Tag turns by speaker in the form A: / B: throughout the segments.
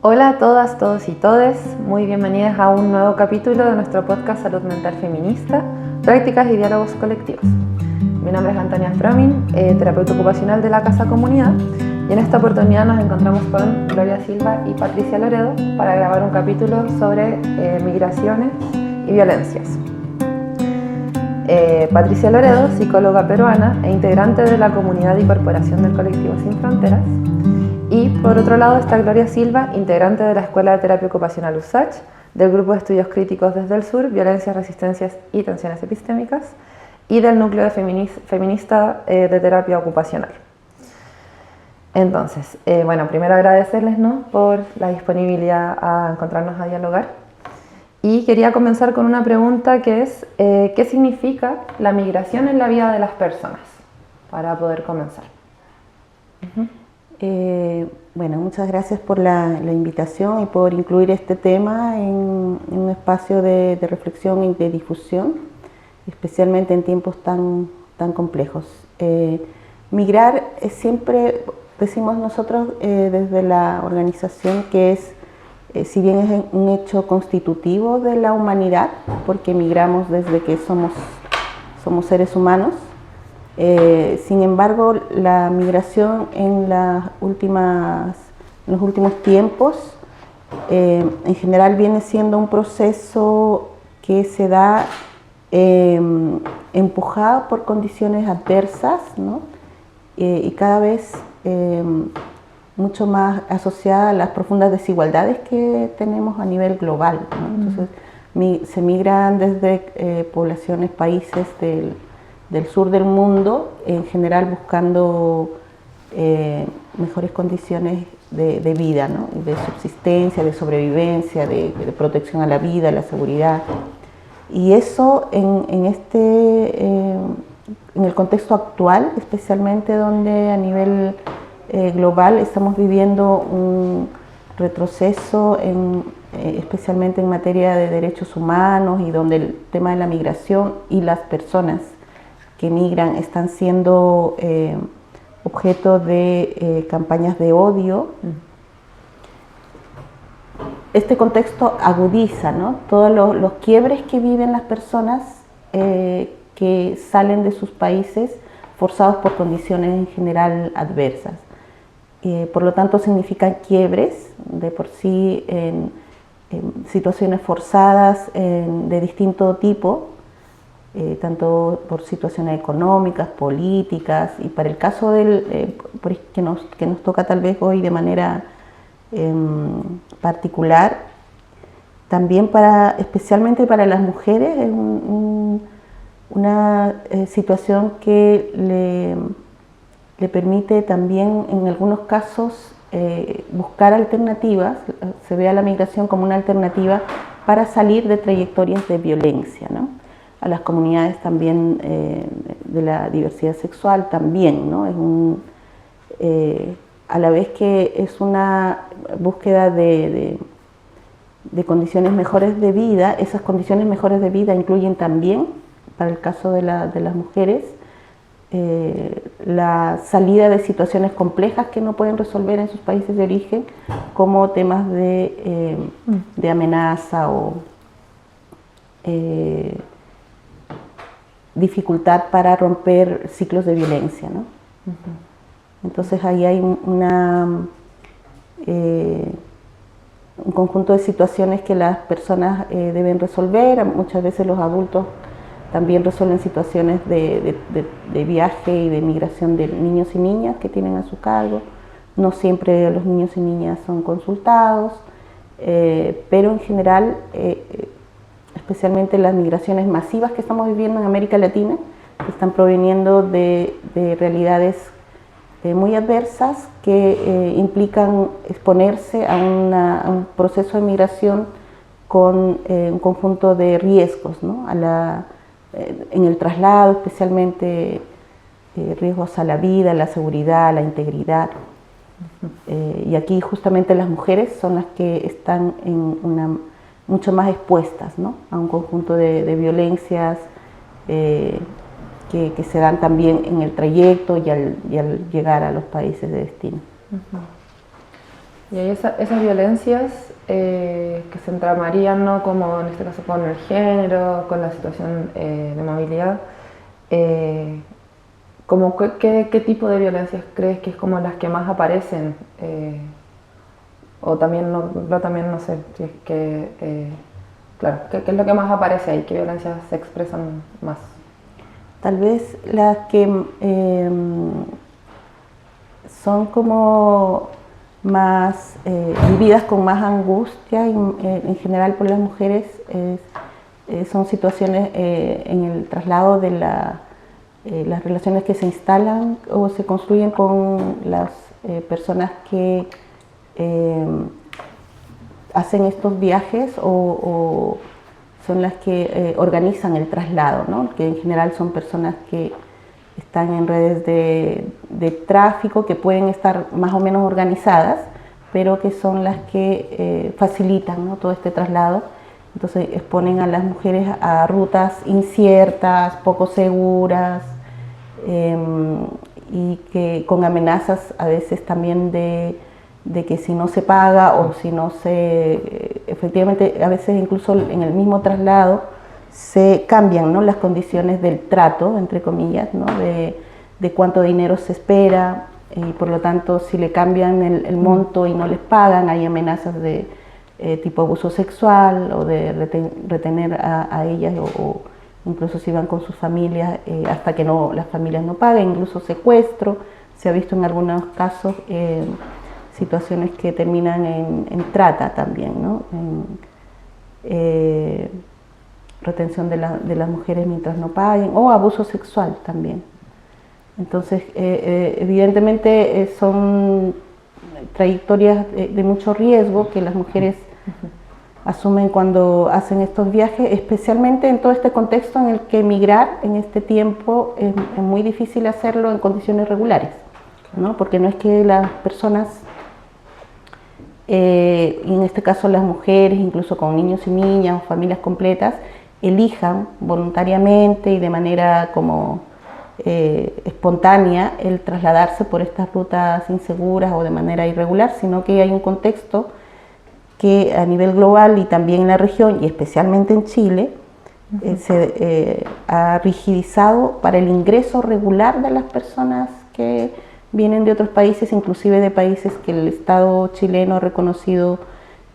A: Hola a todas, todos y todes, muy bienvenidas a un nuevo capítulo de nuestro podcast Salud Mental Feminista, Prácticas y Diálogos Colectivos. Mi nombre es Antonia Fromin, terapeuta ocupacional de la Casa Comunidad, y en esta oportunidad nos encontramos con Gloria Silva y Patricia Loredo para grabar un capítulo sobre migraciones y violencias. Patricia Loredo, psicóloga peruana e integrante de la comunidad y corporación del colectivo Sin Fronteras. Y por otro lado está Gloria Silva, integrante de la Escuela de Terapia Ocupacional USACH, del Grupo de Estudios Críticos desde el Sur, Violencias, Resistencias y Tensiones Epistémicas, y del Núcleo Feminista de Terapia Ocupacional. Entonces, primero agradecerles, por la disponibilidad a encontrarnos a dialogar. Y quería comenzar con una pregunta que es, ¿qué significa la migración en la vida de las personas? Para poder comenzar.
B: Muchas gracias por la invitación y por incluir este tema en un espacio de reflexión y de difusión, especialmente en tiempos tan complejos. Migrar siempre, decimos nosotros desde la organización, que es, si bien es un hecho constitutivo de la humanidad, porque migramos desde que somos seres humanos. Sin embargo, la migración en los últimos tiempos, en general viene siendo un proceso que se da empujado por condiciones adversas, ¿no? Y cada vez mucho más asociada a las profundas desigualdades que tenemos a nivel global, ¿no? Entonces, se migran desde poblaciones, países del sur del mundo, en general buscando mejores condiciones de vida, ¿no? De subsistencia, de sobrevivencia, de protección a la vida, a la seguridad. Y eso en el contexto actual, especialmente donde a nivel global estamos viviendo un retroceso especialmente en materia de derechos humanos, y donde el tema de la migración y las personas que migran están siendo objeto de campañas de odio. Este contexto agudiza, ¿no?, todos los quiebres que viven las personas que salen de sus países forzados por condiciones en general adversas. Por lo tanto, significan quiebres de por sí en situaciones forzadas de distinto tipo, tanto por situaciones económicas, políticas, y para el caso que nos toca tal vez hoy de manera particular, también especialmente para las mujeres, es una situación que le permite también en algunos casos buscar alternativas. Se ve a la migración como una alternativa para salir de trayectorias de violencia, ¿no? A las comunidades también de la diversidad sexual también, ¿no? A la vez que es una búsqueda de condiciones mejores de vida. Esas condiciones mejores de vida incluyen también, para el caso de las mujeres, la salida de situaciones complejas que no pueden resolver en sus países de origen, como temas de amenaza o dificultad para romper ciclos de violencia, ¿no? Entonces ahí hay un conjunto de situaciones que las personas deben resolver. Muchas veces los adultos también resuelven situaciones de viaje y de migración de niños y niñas que tienen a su cargo. No siempre los niños y niñas son consultados, pero en general, especialmente las migraciones masivas que estamos viviendo en América Latina, que están proveniendo de realidades muy adversas que implican exponerse a un proceso de migración con un conjunto de riesgos, ¿no? En el traslado, especialmente riesgos a la vida, a la seguridad, a la integridad. Y aquí justamente las mujeres son las que están mucho más expuestas, ¿no?, a un conjunto de violencias que se dan también en el trayecto y al llegar a los países de destino.
A: Y hay esas violencias que se entramarían, ¿no? Como en este caso con el género, con la situación de movilidad. Como ¿qué tipo de violencias crees que es como las que más aparecen? O también no sé, si es que, claro, ¿qué es lo que más aparece ahí? ¿Qué violencias se expresan más?
B: Tal vez las que son como más vividas con más angustia y, en general por las mujeres son situaciones en el traslado de las relaciones que se instalan o se construyen con las personas que hacen estos viajes o son las que organizan el traslado, ¿no? Que en general son personas que están en redes de tráfico, que pueden estar más o menos organizadas, pero que son las que facilitan, ¿no? Todo este traslado. Entonces exponen a las mujeres a rutas inciertas, poco seguras, y que con amenazas a veces también de que si no se paga o si no se, efectivamente a veces incluso en el mismo traslado se cambian, ¿no? Las condiciones del trato, entre comillas, ¿no? de cuánto dinero se espera y por lo tanto si le cambian el monto y no les pagan hay amenazas de tipo abuso sexual o de retener a ellas o incluso si van con sus familias hasta que las familias no paguen, incluso secuestro. Se ha visto en algunos casos situaciones que terminan en trata también, ¿no? Retención de las mujeres mientras no paguen o abuso sexual también. Entonces, evidentemente son trayectorias de mucho riesgo que las mujeres asumen cuando hacen estos viajes, especialmente en todo este contexto en el que emigrar en este tiempo es muy difícil hacerlo en condiciones regulares, ¿no? Porque no es que las personas, en este caso las mujeres, incluso con niños y niñas o familias completas, elijan voluntariamente y de manera como espontánea el trasladarse por estas rutas inseguras o de manera irregular, sino que hay un contexto que a nivel global y también en la región y especialmente en Chile se ha rigidizado para el ingreso regular de las personas que vienen de otros países, inclusive de países que el Estado chileno ha reconocido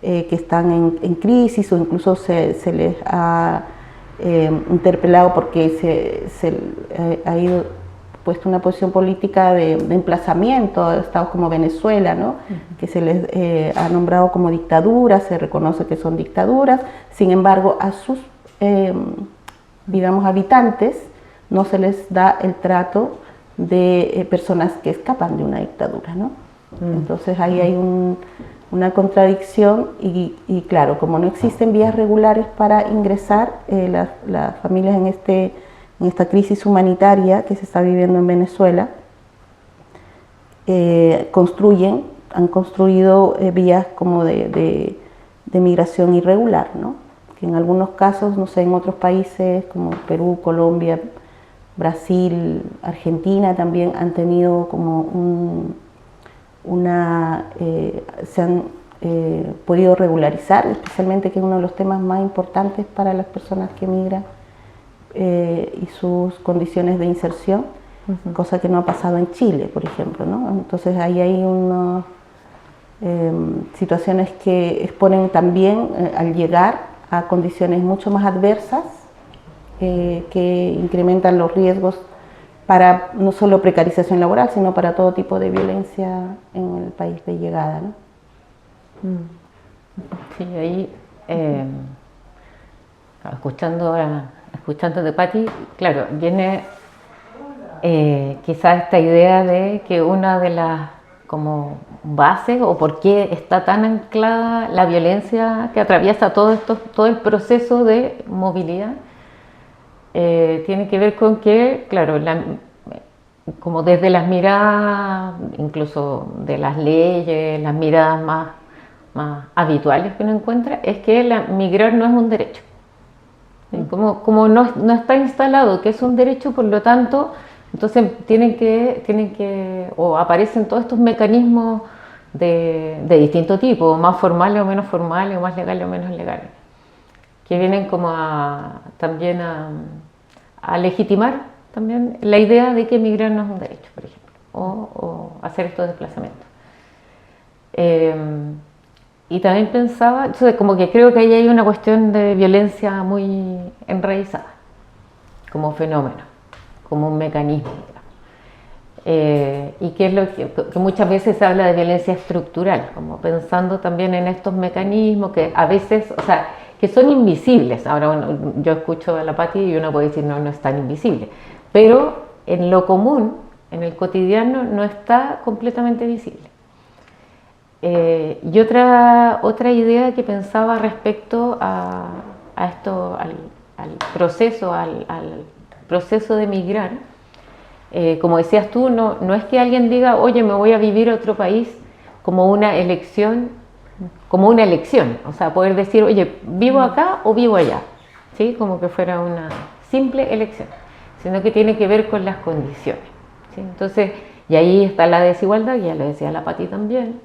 B: que están en crisis o incluso se les ha interpelado porque se ha ido puesto una posición política de emplazamiento a estados como Venezuela, ¿no? Que se les ha nombrado como dictaduras, se reconoce que son dictaduras, sin embargo a sus digamos habitantes no se les da el trato de personas que escapan de una dictadura, ¿no? Entonces ahí hay una contradicción y claro, como no existen vías regulares para ingresar, las familias en esta crisis humanitaria que se está viviendo en Venezuela, han construido vías como de migración irregular, ¿no? Que en algunos casos, no sé, en otros países como Perú, Colombia, Brasil, Argentina también han tenido como se han podido regularizar, especialmente que es uno de los temas más importantes para las personas que migran y sus condiciones de inserción, cosa que no ha pasado en Chile, por ejemplo, ¿no? Entonces ahí hay unas situaciones que exponen también al llegar a condiciones mucho más adversas que incrementan los riesgos para no solo precarización laboral, sino para todo tipo de violencia en el país de llegada, ¿no?
C: Sí, ahí, escuchando de Patti, claro, viene quizás esta idea de que una de las como bases o por qué está tan anclada la violencia que atraviesa todo el proceso de movilidad, tiene que ver con que, claro, como desde las miradas, incluso de las leyes, las miradas más habituales que uno encuentra, es que migrar no es un derecho. Como no está instalado que es un derecho, por lo tanto, entonces tienen que o aparecen todos estos mecanismos de distinto tipo, más formales o menos formales, o más legales o menos legales, que vienen como también a legitimar también la idea de que emigrar no es un derecho, por ejemplo, o hacer estos desplazamientos. Y también pensaba, entonces como que creo que ahí hay una cuestión de violencia muy enraizada, como fenómeno, como un mecanismo. Y que es lo que muchas veces se habla de violencia estructural, como pensando también en estos mecanismos que a veces, o sea, que son invisibles. Ahora, bueno, yo escucho a la Pati y uno puede decir, no, no es tan invisible, pero en lo común, en el cotidiano, no está completamente visible. Y otra idea que pensaba respecto a esto, al proceso de migrar, como decías tú, no es que alguien diga, oye, me voy a vivir a otro país como una elección, o sea, poder decir, oye, vivo acá o vivo allá, ¿sí? Como que fuera una simple elección, sino que tiene que ver con las condiciones, ¿sí? Entonces, y ahí está la desigualdad, ya lo decía la Pati también.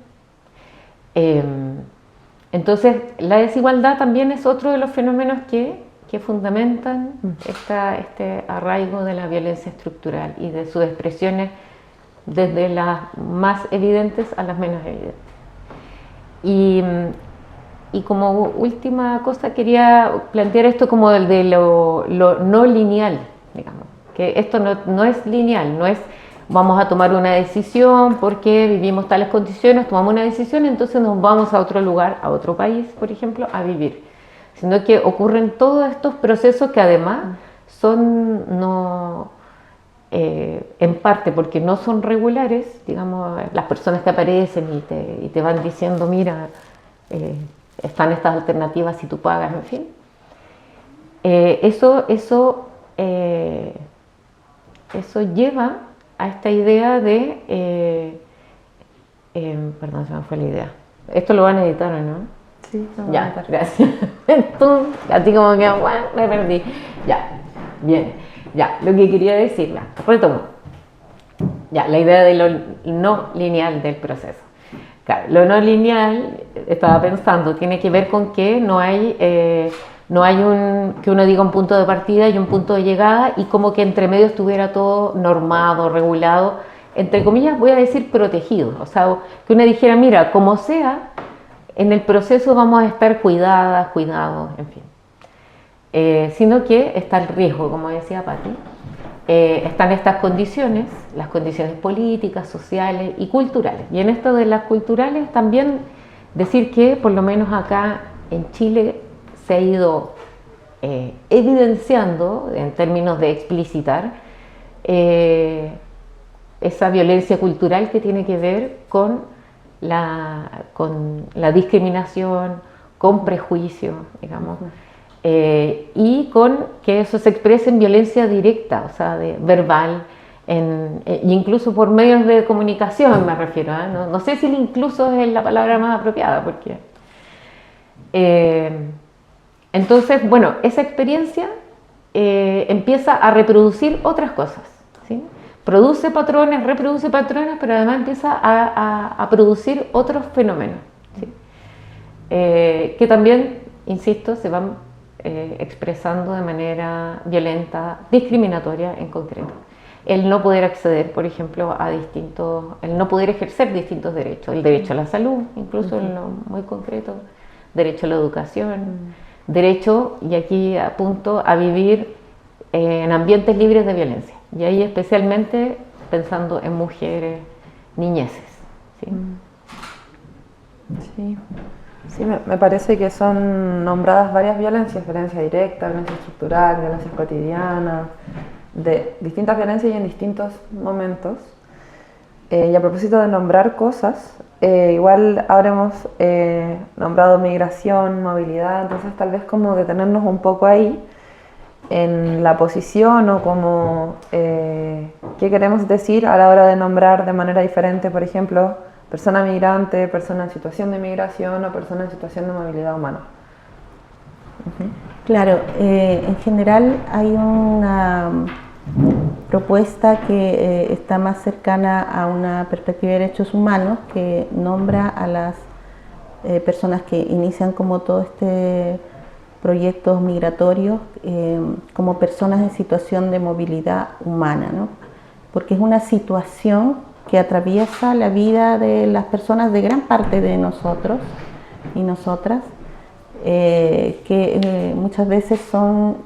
C: Entonces, la desigualdad también es otro de los fenómenos que fundamentan este arraigo de la violencia estructural y de sus expresiones desde las más evidentes a las menos evidentes. Y como última cosa quería plantear esto como el de lo no lineal, digamos, que esto no es lineal, no es vamos a tomar una decisión porque vivimos tales condiciones, tomamos una decisión, entonces nos vamos a otro lugar, a otro país, por ejemplo, a vivir, sino que ocurren todos estos procesos que además son en parte porque no son regulares, digamos, las personas que aparecen y te van diciendo, mira, están estas alternativas si tú pagas, en fin. Eso lleva a esta idea de, perdón, se me fue la idea. Esto lo van a editar, ¿o no?
A: Sí,
C: ya, gracias. Tú, así como que, bueno, me perdí. Ya, bien, ya, lo que quería decir, retomo. Ya, la idea de lo no lineal del proceso. Claro, lo no lineal, estaba pensando, tiene que ver con que no hay que uno diga un punto de partida y un punto de llegada y como que entre medio estuviera todo normado, regulado, entre comillas voy a decir protegido, o sea, que uno dijera, mira, como sea, en el proceso vamos a estar cuidados, en fin. Sino que está el riesgo, como decía Pati, están estas condiciones, las condiciones políticas, sociales y culturales. Y en esto de las culturales también decir que por lo menos acá en Chile se ha ido evidenciando en términos de explicitar esa violencia cultural que tiene que ver con la discriminación, con prejuicio, digamos, y con que eso se exprese en violencia directa, o sea, verbal, incluso por medios de comunicación me refiero, ¿eh? No sé si el incluso es la palabra más apropiada, porque... entonces, bueno, esa experiencia empieza a reproducir otras cosas, ¿sí? Produce patrones, reproduce patrones, pero además empieza a producir otros fenómenos, ¿sí? Que también, insisto, se van expresando de manera violenta, discriminatoria en concreto. El no poder acceder, por ejemplo, el no poder ejercer distintos derechos, el derecho a la salud, incluso en lo muy concreto, derecho a la educación, derecho, y aquí apunto, a vivir en ambientes libres de violencia, y ahí especialmente pensando en mujeres, niñeces, ¿sí?
A: Sí. Sí, me parece que son nombradas varias violencias, violencia directa, violencia estructural, violencias cotidianas, de distintas violencias y en distintos momentos. Y a propósito de nombrar cosas, igual habremos nombrado migración, movilidad, entonces tal vez como detenernos un poco ahí en la posición o como qué queremos decir a la hora de nombrar de manera diferente, por ejemplo, persona migrante, persona en situación de migración o persona en situación de movilidad humana.
B: Claro, en general hay propuesta que está más cercana a una perspectiva de derechos humanos, que nombra a las personas que inician como todo este proyectos migratorios como personas en situación de movilidad humana, ¿no? Porque es una situación que atraviesa la vida de las personas, de gran parte de nosotros y nosotras, que muchas veces son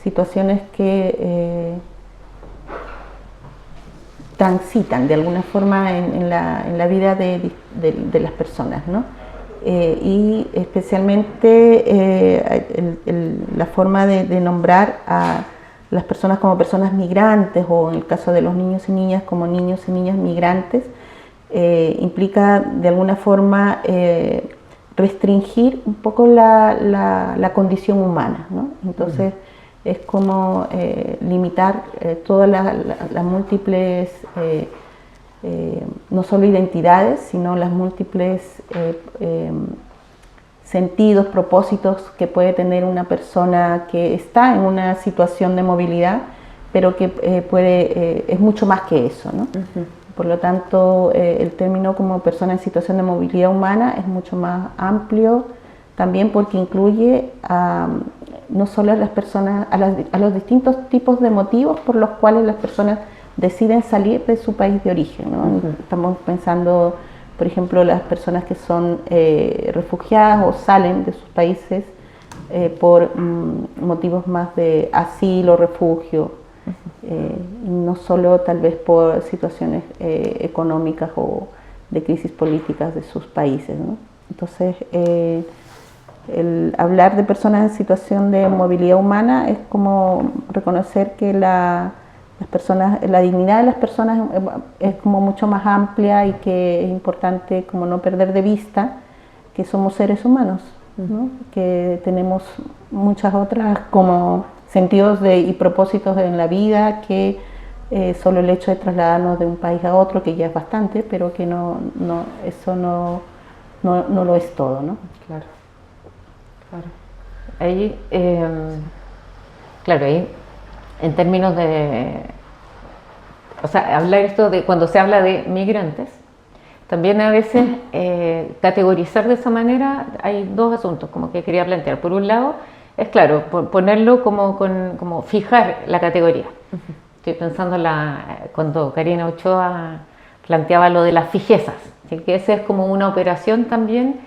B: situaciones que transitan de alguna forma en la vida de las personas, ¿no? Y especialmente la forma de nombrar a las personas como personas migrantes, o en el caso de los niños y niñas como niños y niñas migrantes, implica de alguna forma restringir un poco la condición humana, ¿no? Entonces es como limitar todas las múltiples, no solo identidades, sino las múltiples sentidos, propósitos que puede tener una persona que está en una situación de movilidad, pero que es mucho más que eso, ¿no? Por lo tanto, el término como persona en situación de movilidad humana es mucho más amplio, también porque incluye no solo a las personas, a los distintos tipos de motivos por los cuales las personas deciden salir de su país de origen, ¿no? Estamos pensando, por ejemplo, las personas que son refugiadas o salen de sus países por motivos más de asilo, refugio, no solo tal vez por situaciones económicas o de crisis políticas de sus países, ¿no? Entonces, el hablar de personas en situación de movilidad humana es como reconocer que la dignidad de las personas es como mucho más amplia, y que es importante como no perder de vista que somos seres humanos, ¿no? Que tenemos muchas otras como sentidos y propósitos en la vida, que solo el hecho de trasladarnos de un país a otro, que ya es bastante, pero que eso no lo es todo, ¿no?
C: Claro. Ahí, claro, ahí en términos de, o sea, hablar esto de cuando se habla de migrantes, también a veces categorizar de esa manera, hay dos asuntos como que quería plantear. Por un lado, es claro, ponerlo como fijar la categoría. Estoy pensando cuando Karina Ochoa planteaba lo de las fijezas, ¿sí? Que esa es como una operación también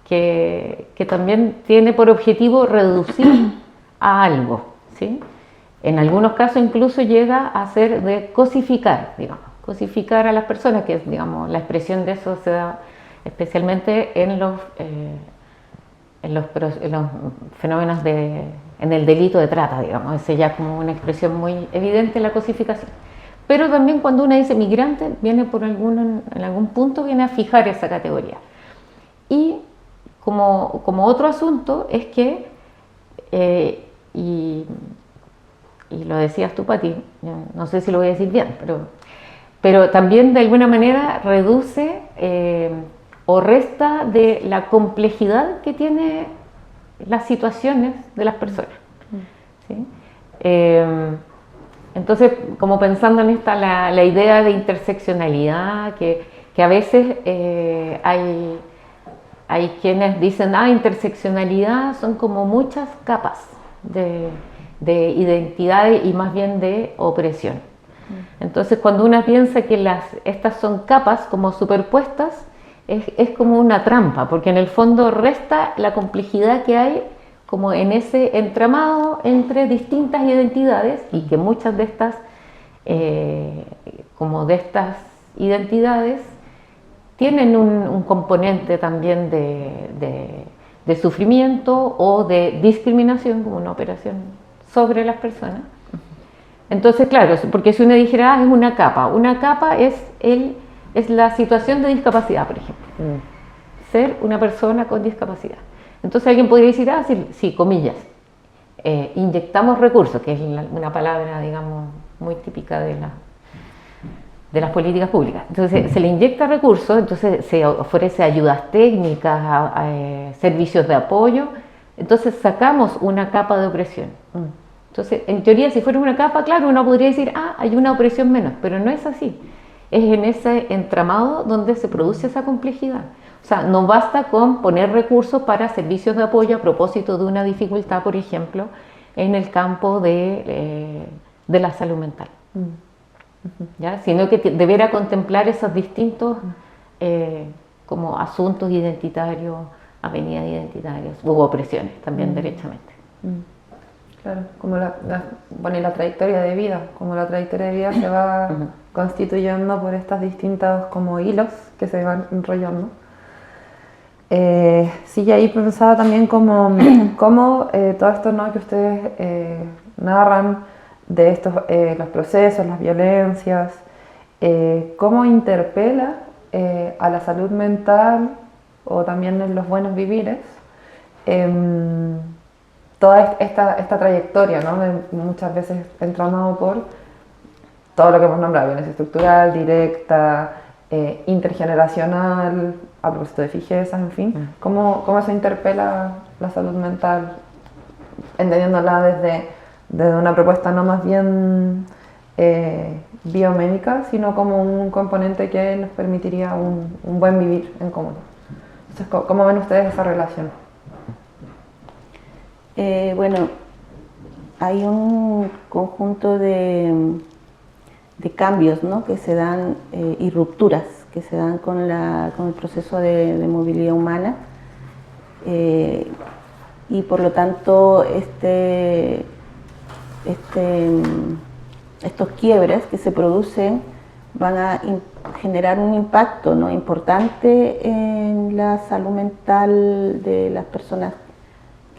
C: que también tiene por objetivo reducir a algo, ¿sí? En algunos casos incluso llega a ser de cosificar, digamos, cosificar a las personas, que es, digamos, la expresión de eso se da especialmente en los fenómenos en el delito de trata, digamos, ese ya como una expresión muy evidente, la cosificación. Pero también cuando uno dice migrante, viene en algún punto viene a fijar esa categoría. Y como otro asunto es que, y lo decías tú, Pati, no sé si lo voy a decir bien, pero también de alguna manera reduce o resta de la complejidad que tiene las situaciones de las personas, ¿sí? Entonces, como pensando en la idea de interseccionalidad, que a veces hay quienes dicen, interseccionalidad son como muchas capas de identidades y más bien de opresión. Entonces, cuando uno piensa que estas son capas como superpuestas, es como una trampa, porque en el fondo resta la complejidad que hay como en ese entramado entre distintas identidades, y que muchas de estas identidades tienen un componente también de sufrimiento o de discriminación, como una operación sobre las personas. Entonces, claro, porque si uno dijera, es una capa es la situación de discapacidad, por ejemplo. Ser una persona con discapacidad. Entonces alguien podría decir, sí, comillas, inyectamos recursos, que es una palabra, digamos, muy típica de las políticas públicas. Entonces se le inyecta recursos, entonces se ofrece ayudas técnicas, servicios de apoyo, entonces sacamos una capa de opresión. Entonces, en teoría, si fuera una capa, claro, uno podría decir, hay una opresión menos, pero no es así. Es en ese entramado donde se produce esa complejidad. O sea, no basta con poner recursos para servicios de apoyo a propósito de una dificultad, por ejemplo, en el campo de la salud mental, ¿ya? Sino que debiera contemplar esos distintos como asuntos identitarios, avenidas identitarias u opresiones también derechamente.
A: Claro, como la trayectoria de vida, como la trayectoria de vida se va constituyendo por estas distintas como hilos que se van enrollando. Sí, y ahí pensaba también como todo esto, ¿no?, que ustedes narran de estos los procesos, las violencias, cómo interpela a la salud mental o también en los buenos vivires toda esta trayectoria, ¿no?, muchas veces entramado por todo lo que hemos nombrado: violencia estructural, directa, intergeneracional, a propósito de fijezas, en fin. ¿Cómo se interpela la salud mental, entendiéndola desde una propuesta no más bien biomédica, sino como un componente que nos permitiría un buen vivir en común? Entonces, ¿cómo ven ustedes esa relación?
B: Bueno, hay un conjunto de cambios, ¿no?, que se dan y rupturas que se dan con el proceso de movilidad humana, y por lo tanto estos quiebres que se producen van a generar un impacto, ¿no?, importante en la salud mental de las personas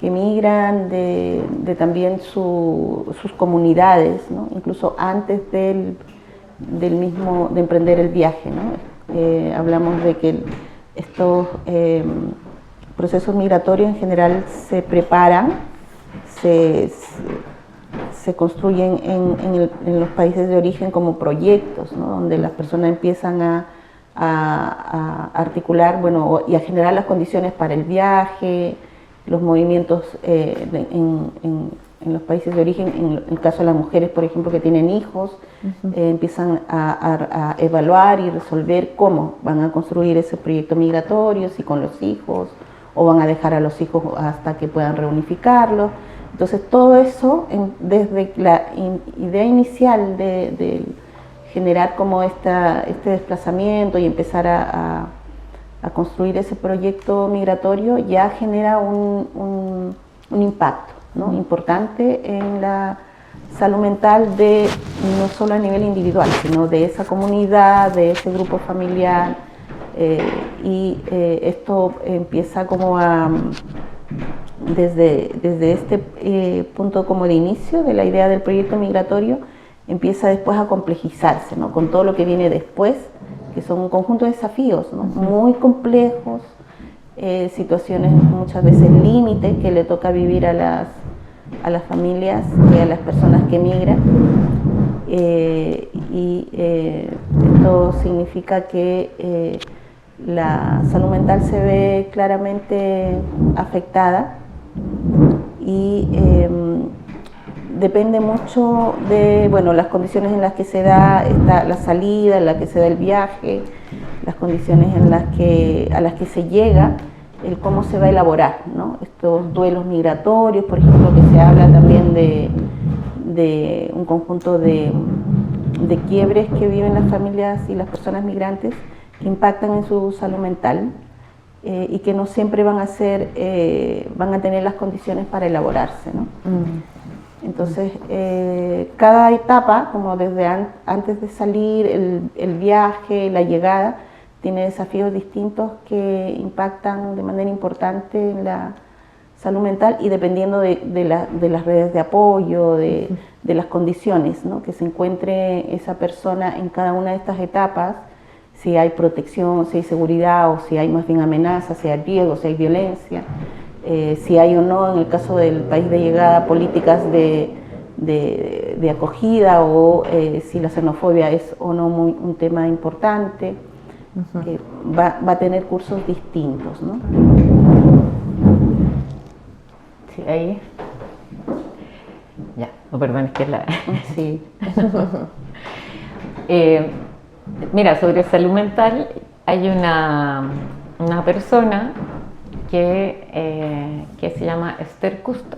B: que migran, de también sus comunidades, ¿no?, incluso antes de emprender el viaje, ¿no? Hablamos de que estos procesos migratorios en general se preparan, se construyen en los países de origen como proyectos, ¿no?, donde las personas empiezan a articular, bueno, y a generar las condiciones para el viaje, los movimientos en los países de origen. En el caso de las mujeres, por ejemplo, que tienen hijos, empiezan a evaluar y resolver cómo van a construir ese proyecto migratorio, si con los hijos, o van a dejar a los hijos hasta que puedan reunificarlos. Entonces, todo eso, desde la idea inicial de generar como este desplazamiento y empezar a construir ese proyecto migratorio, ya genera un impacto, ¿no?, importante en la salud mental, no solo a nivel individual, sino de esa comunidad, de ese grupo familiar, y esto empieza como desde este punto como de inicio de la idea del proyecto migratorio, empieza después a complejizarse, ¿no?, con todo lo que viene después, que son un conjunto de desafíos, ¿no?, muy complejos, situaciones muchas veces límite que le toca vivir a las familias y a las personas que migran, y esto significa que la salud mental se ve claramente afectada, y depende mucho de, bueno, las condiciones en las que se da la salida, en las que se da el viaje, las condiciones a las que se llega, el cómo se va a elaborar, ¿no?, estos duelos migratorios, por ejemplo, que se habla también de un conjunto de quiebres que viven las familias y las personas migrantes, que impactan en su salud mental, y que no siempre van a tener las condiciones para elaborarse, ¿no? Entonces, cada etapa, como desde antes de salir, el viaje, la llegada, tiene desafíos distintos que impactan de manera importante en la salud mental, y dependiendo de las redes de apoyo, de las condiciones, ¿no?, que se encuentre esa persona en cada una de estas etapas, si hay protección, si hay seguridad, o si hay más bien amenaza, si hay riesgo, si hay violencia, si hay o no, en el caso del país de llegada, políticas de acogida, o si la xenofobia es o no un tema importante, que va a tener cursos distintos, ¿no?
C: Sí, ahí. Ya, no, perdón, es que es la...
B: Sí.
C: Mira, sobre salud mental hay una persona que se llama Esther Kusto,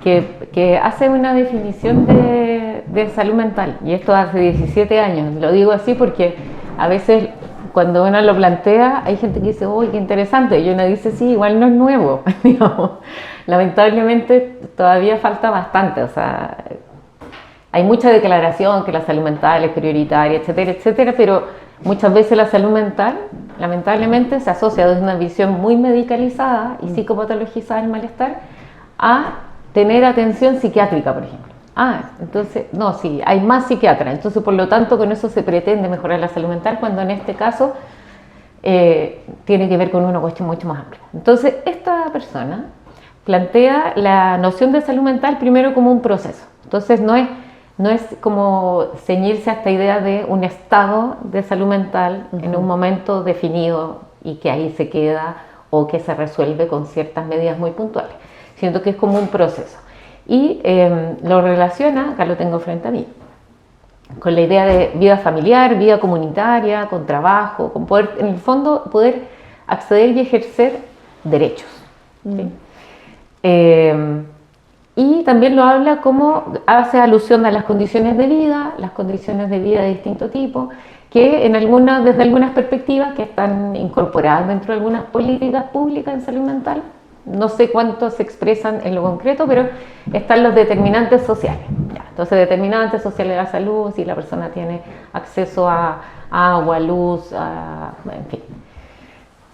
C: que hace una definición de salud mental, y esto hace 17 años. Lo digo así porque a veces cuando uno lo plantea hay gente que dice, uy, qué interesante, y uno dice, sí, igual no es nuevo, digamos. Lamentablemente todavía falta bastante, o sea, hay mucha declaración que la salud mental es prioritaria, etcétera, etcétera, pero muchas veces la salud mental, lamentablemente, se asocia desde una visión muy medicalizada y psicopatologizada del malestar a tener atención psiquiátrica, por ejemplo. Entonces, no, sí, hay más psiquiatras, entonces por lo tanto con eso se pretende mejorar la salud mental, cuando en este caso tiene que ver con una cuestión mucho más amplia. Entonces, esta persona plantea la noción de salud mental primero como un proceso. Entonces, no es como ceñirse a esta idea de un estado de salud mental en un momento definido y que ahí se queda o que se resuelve con ciertas medidas muy puntuales. Siento que es como un proceso. Y lo relaciona, acá lo tengo frente a mí, con la idea de vida familiar, vida comunitaria, con trabajo, con poder, en el fondo, poder acceder y ejercer derechos. ¿Sí? Y también lo habla como hace alusión a las condiciones de vida de distinto tipo, que desde algunas perspectivas que están incorporadas dentro de algunas políticas públicas en salud mental, no sé cuánto se expresan en lo concreto, pero están los determinantes sociales. Entonces, determinantes sociales de la salud, si la persona tiene acceso a agua, luz, en fin.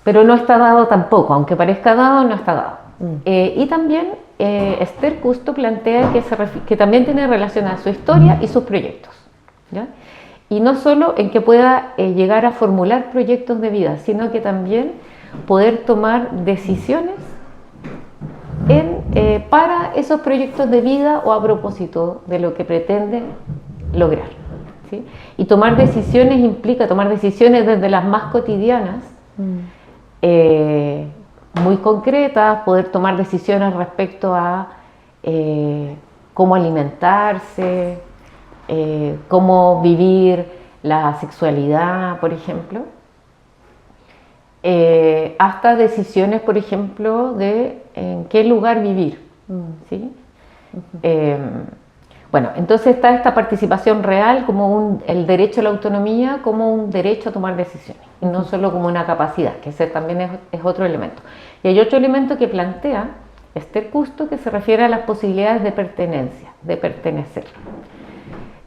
C: Pero no está dado tampoco, aunque parezca dado, no está dado. Y también Esther Kusto plantea que también tiene relación a su historia y sus proyectos, ¿ya? Y no solo en que pueda llegar a formular proyectos de vida, sino que también poder tomar decisiones para esos proyectos de vida o a propósito de lo que pretende lograr, ¿sí? Y tomar decisiones implica tomar decisiones desde las más cotidianas, muy concretas, poder tomar decisiones respecto a cómo alimentarse, cómo vivir la sexualidad, por ejemplo, hasta decisiones, por ejemplo, de en qué lugar vivir, ¿sí? Bueno, entonces está esta participación real como el derecho a la autonomía, como un derecho a tomar decisiones, y no solo como una capacidad, que ese también es otro elemento. Y hay otro elemento que plantea Esther Kusto, que se refiere a las posibilidades de pertenencia, de pertenecer.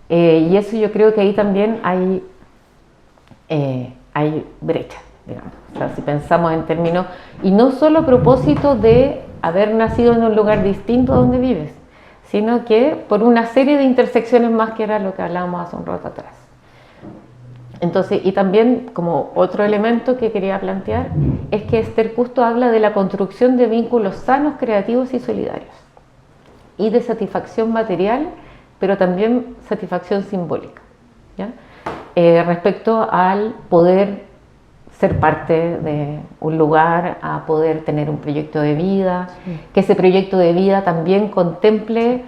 C: Y eso yo creo que ahí también hay brecha, digamos. O sea, si pensamos en términos, y no solo a propósito de haber nacido en un lugar distinto a donde vives, sino que por una serie de intersecciones más, que era lo que hablábamos hace un rato atrás. Entonces, y también como otro elemento que quería plantear es que Esther Kusto habla de la construcción de vínculos sanos, creativos y solidarios, y de satisfacción material, pero también satisfacción simbólica, ¿ya? Respecto al poder ser parte de un lugar, a poder tener un proyecto de vida, que ese proyecto de vida también contemple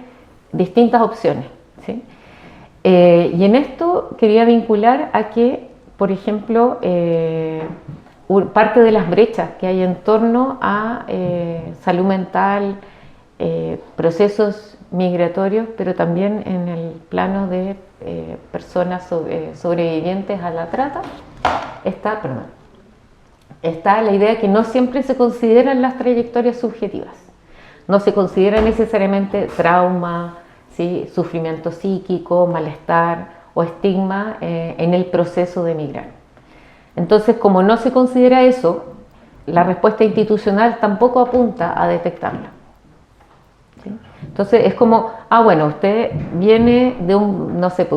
C: distintas opciones, ¿sí? Y en esto quería vincular a que, por ejemplo, parte de las brechas que hay en torno a salud mental, procesos migratorios, pero también en el plano de personas sobrevivientes a la trata, está la idea que no siempre se consideran las trayectorias subjetivas, no se considera necesariamente trauma, ¿sí?, sufrimiento psíquico, malestar o estigma en el proceso de migrar. Entonces, como no se considera eso, la respuesta institucional tampoco apunta a detectarlo, ¿sí? Entonces es como, bueno, usted viene de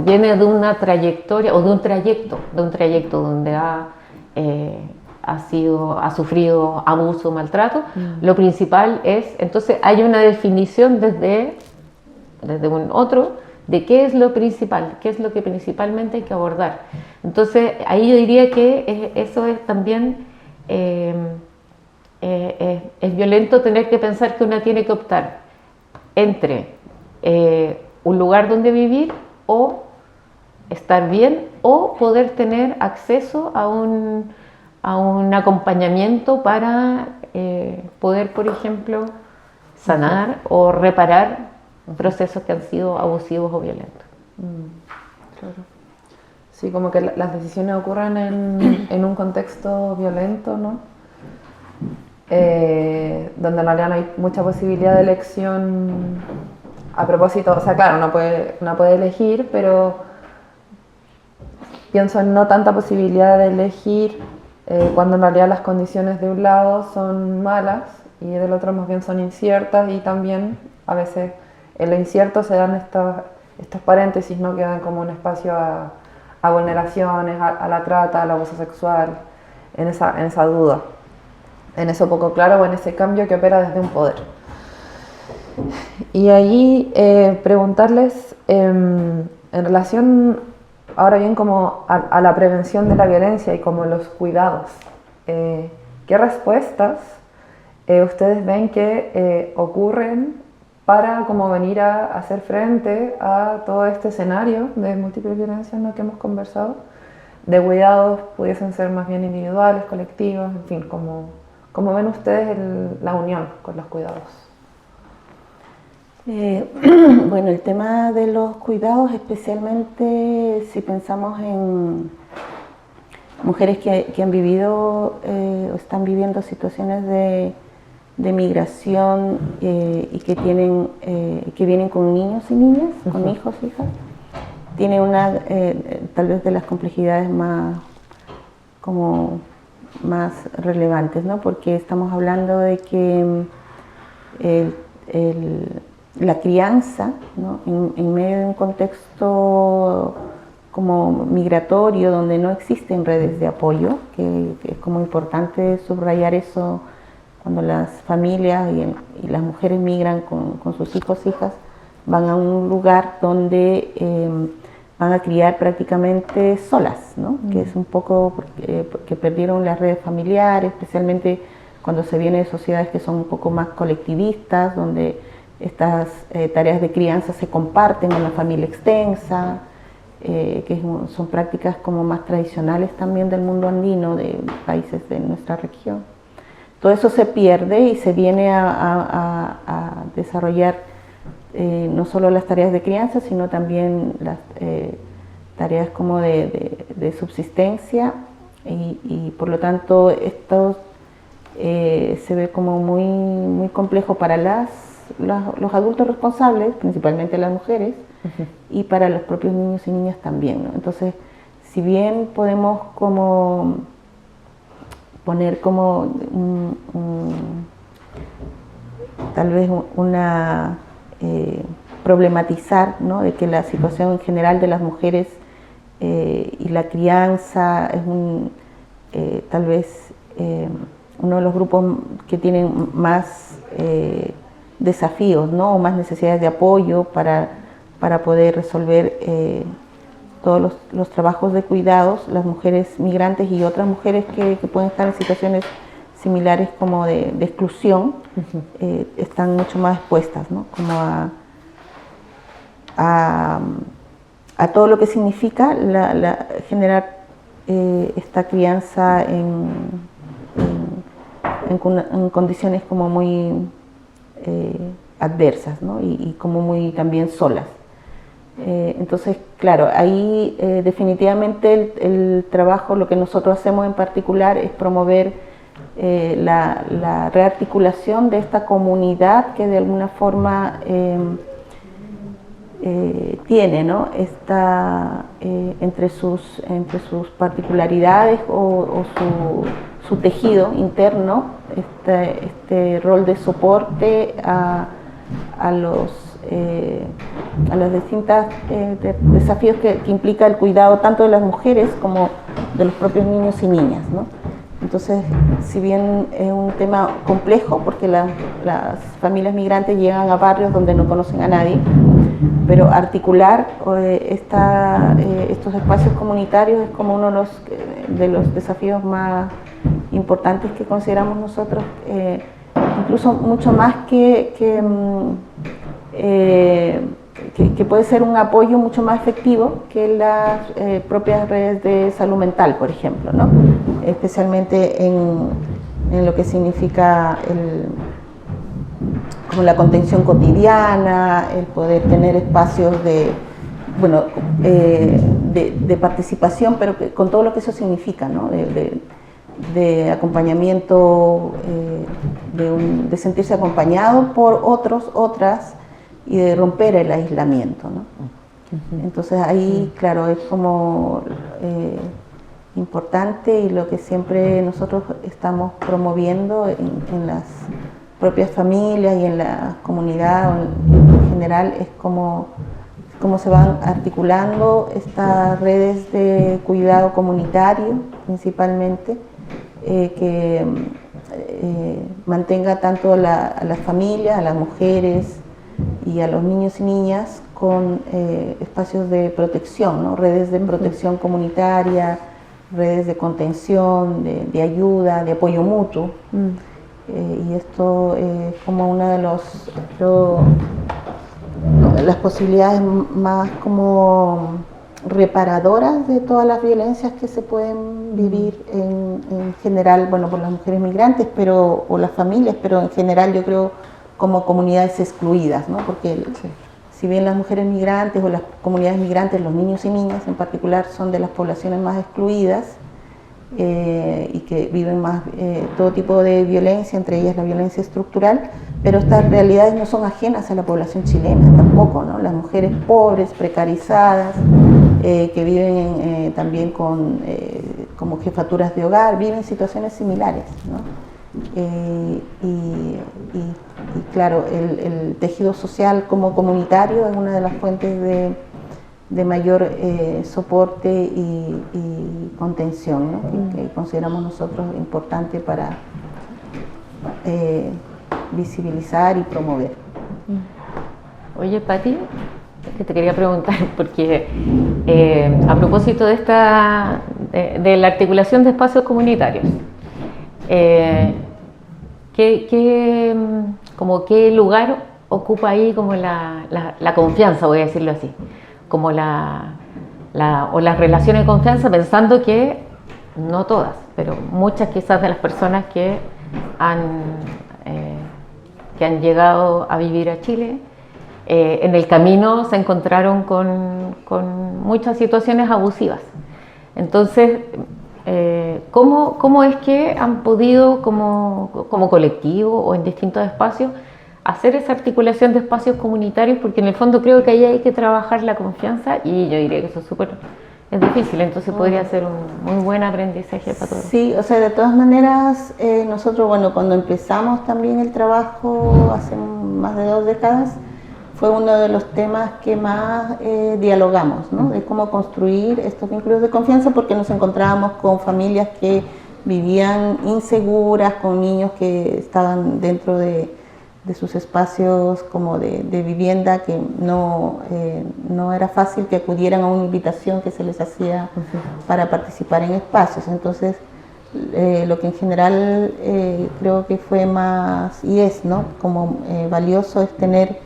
C: viene de una trayectoria o de un trayecto donde ha sufrido abuso, maltrato. Lo principal es, entonces hay una definición desde un otro de qué es lo principal, qué es lo que principalmente hay que abordar. Entonces ahí yo diría que eso es también, es violento tener que pensar que uno tiene que optar entre un lugar donde vivir o estar bien o poder tener acceso a un acompañamiento para poder, por ejemplo, sanar o reparar procesos que han sido abusivos o violentos.
A: Claro. Sí, como que las decisiones ocurren en un contexto violento, ¿no? Donde en realidad no hay mucha posibilidad de elección a propósito, o sea, claro, no puede elegir, pero pienso en no tanta posibilidad de elegir cuando en realidad las condiciones de un lado son malas y del otro más bien son inciertas, y también a veces en lo incierto se dan estos paréntesis, ¿no? Que dan como un espacio a vulneraciones, a la trata, al abuso sexual, en esa duda, en eso poco claro o en ese cambio que opera desde un poder. Y ahí preguntarles en relación ahora bien como a la prevención de la violencia y como los cuidados, ¿qué respuestas ustedes ven que ocurren para como venir a hacer frente a todo este escenario de múltiples violencias, ¿no? Que hemos conversado, de cuidados pudiesen ser más bien individuales, colectivos, en fin, ¿cómo ven ustedes la unión con los cuidados?
B: Bueno, el tema de los cuidados, especialmente si pensamos en mujeres que han vivido o están viviendo situaciones de migración y que vienen con niños y niñas, con hijos, hijas, tiene una tal vez de las complejidades más relevantes, ¿no? Porque estamos hablando de que la crianza, ¿no? en medio de un contexto como migratorio donde no existen redes de apoyo, que es como importante subrayar eso cuando las familias y las mujeres migran con sus hijos, hijas, van a un lugar donde van a criar prácticamente solas, ¿no? Que es un poco porque perdieron las redes familiares, especialmente cuando se viene de sociedades que son un poco más colectivistas, donde estas tareas de crianza se comparten en la familia extensa, son prácticas como más tradicionales también del mundo andino, de países de nuestra región. Todo eso se pierde y se viene a desarrollar no solo las tareas de crianza, sino también las tareas como de subsistencia y por lo tanto esto se ve como muy complejo para los adultos responsables, principalmente las mujeres, y para los propios niños y niñas también, ¿no? Entonces, si bien podemos como poner como tal vez una problematizar, ¿no? De que la situación en general de las mujeres y la crianza es tal vez uno de los grupos que tienen más desafíos, ¿no? O más necesidades de apoyo para poder resolver todos los trabajos de cuidados. Las mujeres migrantes y otras mujeres que pueden estar en situaciones similares como de exclusión, están mucho más expuestas, ¿no? Como a todo lo que significa generar esta crianza en condiciones como muy adversas, ¿no? Y como muy también solas. Entonces, claro, ahí definitivamente el trabajo, lo que nosotros hacemos en particular es promover la rearticulación de esta comunidad que de alguna forma tiene, ¿no? Entre sus particularidades o su tejido interno, este rol de soporte a los distintos desafíos que implica el cuidado tanto de las mujeres como de los propios niños y niñas, ¿no? Entonces, si bien es un tema complejo, porque las familias migrantes llegan a barrios donde no conocen a nadie, pero articular estos espacios comunitarios es como uno de los desafíos más importantes que consideramos nosotros, incluso mucho más que que puede ser un apoyo mucho más efectivo que las propias redes de salud mental, por ejemplo, ¿no? Especialmente en lo que significa como la contención cotidiana, el poder tener espacios de participación, pero con todo lo que eso significa, ¿no? De acompañamiento, de sentirse acompañado por otras, y de romper el aislamiento, ¿no? Entonces ahí, claro, es como importante, y lo que siempre nosotros estamos promoviendo en las propias familias y en la comunidad en general es cómo se van articulando estas redes de cuidado comunitario, principalmente, que mantenga tanto a las familias, a las mujeres y a los niños y niñas con espacios de protección, ¿no? Redes de protección comunitaria, redes de contención, de ayuda, de apoyo mutuo. Y esto es como una de las posibilidades más como reparadoras de todas las violencias que se pueden vivir en general, bueno, por las mujeres migrantes, o las familias, pero en general yo creo como comunidades excluidas, ¿no? Porque si bien las mujeres migrantes o las comunidades migrantes, los niños y niñas en particular, son de las poblaciones más excluidas y que viven más todo tipo de violencia, entre ellas la violencia estructural, pero estas realidades no son ajenas a la población chilena tampoco, ¿no? Las mujeres pobres, precarizadas, que viven también como jefaturas de hogar, viven situaciones similares, ¿no? Y claro, el tejido social como comunitario es una de las fuentes de mayor soporte y contención, ¿no? que consideramos nosotros importante para visibilizar y promover.
C: Oye, Pati, que te quería preguntar, porque a propósito de de la articulación de espacios comunitarios, ¿qué lugar ocupa ahí como la confianza, voy a decirlo así, como o las relaciones de confianza, pensando que no todas, pero muchas quizás de las personas que han llegado a vivir a Chile, en el camino se encontraron con muchas situaciones abusivas? Entonces, ¿cómo es que han podido como colectivo o en distintos espacios hacer esa articulación de espacios comunitarios? Porque en el fondo creo que ahí hay que trabajar la confianza, y yo diría que eso es difícil, entonces podría ser un muy buen aprendizaje para todos.
B: Sí, o sea, de todas maneras, nosotros, bueno, cuando empezamos también el trabajo hace más de 2 décadas, fue uno de los temas que más dialogamos, ¿no? De cómo construir estos vínculos de confianza, porque nos encontrábamos con familias que vivían inseguras, con niños que estaban dentro de sus espacios como de vivienda, que no era fácil que acudieran a una invitación que se les hacía para participar en espacios. Entonces, lo que en general creo que fue más, y es, ¿no? Como valioso, es tener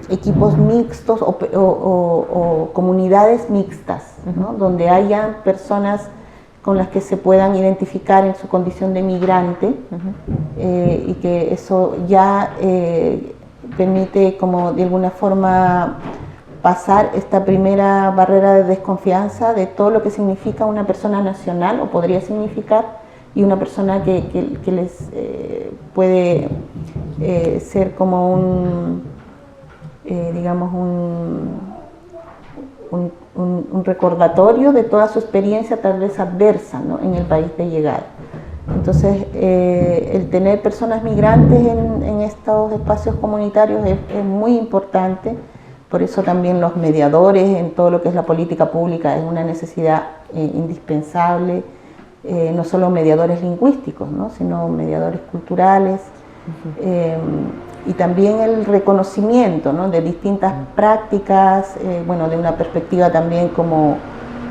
B: equipos mixtos o comunidades mixtas, ¿no? Donde haya personas con las que se puedan identificar en su condición de migrante, y que eso ya permite como de alguna forma pasar esta primera barrera de desconfianza de todo lo que significa una persona nacional, o podría significar, y una persona que les puede ser como digamos un recordatorio de toda su experiencia tal vez adversa, ¿no? En el país de llegada. Entonces, el tener personas migrantes en estos espacios comunitarios es muy importante. Por eso también los mediadores en todo lo que es la política pública es una necesidad indispensable, no solo mediadores lingüísticos, ¿no? Sino mediadores culturales. Y también el reconocimiento, ¿no? De distintas prácticas, bueno, de una perspectiva también como